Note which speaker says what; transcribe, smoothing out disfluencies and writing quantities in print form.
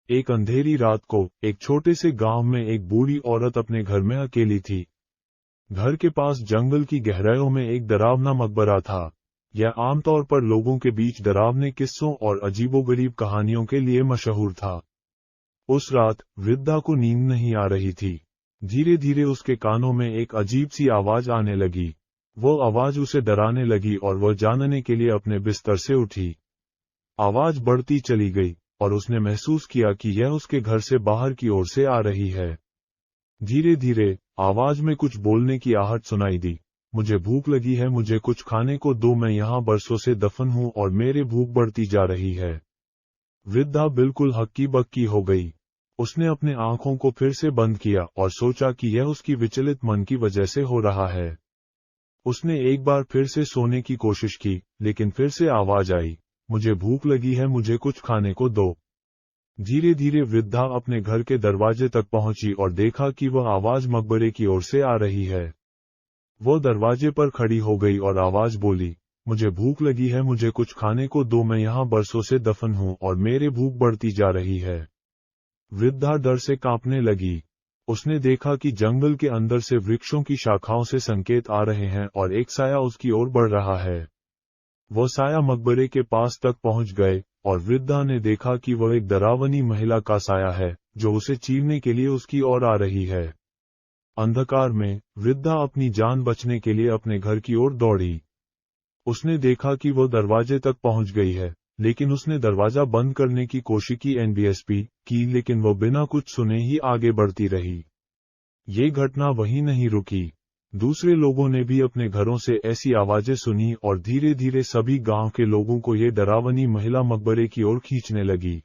Speaker 1: एक अंधेरी रात को एक छोटे से गांव में एक बूढ़ी औरत अपने घर में अकेली थी। घर के पास जंगल की गहराइयों में एक डरावना मकबरा था। यह आमतौर पर लोगों के बीच डरावने किस्सों और अजीबोगरीब कहानियों के लिए मशहूर था। उस रात वृद्धा को नींद नहीं आ रही थी। धीरे धीरे उसके कानों में एक अजीब सी आवाज आने लगी। वो आवाज उसे डराने लगी और वह जानने के लिए अपने बिस्तर से उठी। आवाज बढ़ती चली गई और उसने महसूस किया कि यह उसके घर से बाहर की ओर से आ रही है। धीरे धीरे आवाज में कुछ बोलने की आहट सुनाई दी। मुझे भूख लगी है, मुझे कुछ खाने को दो, मैं यहाँ बरसों से दफन हूँ और मेरे भूख बढ़ती जा रही है। वृद्धा बिल्कुल हक्की बक्की हो गई। उसने अपने आंखों को फिर से बंद किया और सोचा कि यह उसकी विचलित मन की वजह से हो रहा है। उसने एक बार फिर से सोने की कोशिश की, लेकिन फिर से आवाज आई, मुझे भूख लगी है, मुझे कुछ खाने को दो। धीरे धीरे वृद्धा अपने घर के दरवाजे तक पहुंची और देखा कि वह आवाज मकबरे की ओर से आ रही है। वो दरवाजे पर खड़ी हो गई और आवाज बोली, मुझे भूख लगी है, मुझे कुछ खाने को दो, मैं यहाँ बरसों से दफन हूँ और मेरे भूख बढ़ती जा रही है। वृद्धा डर से कांपने लगी। उसने देखा कि जंगल के अंदर से वृक्षों की शाखाओं से संकेत आ रहे हैं और एक साया उसकी ओर बढ़ रहा है। वो साया मकबरे के पास तक पहुंच गए और वृद्धा ने देखा कि वह एक डरावनी महिला का साया है, जो उसे चीरने के लिए उसकी ओर आ रही है। अंधकार में वृद्धा अपनी जान बचने के लिए अपने घर की ओर दौड़ी। उसने देखा कि वह दरवाजे तक पहुंच गई है, लेकिन उसने दरवाजा बंद करने की कोशिश की, लेकिन वह बिना कुछ सुने ही आगे बढ़ती रही। ये घटना वहीं नहीं रुकी। दूसरे लोगों ने भी अपने घरों से ऐसी आवाजें सुनी और धीरे धीरे सभी गांव के लोगों को ये डरावनी महिला मकबरे की ओर खींचने लगी।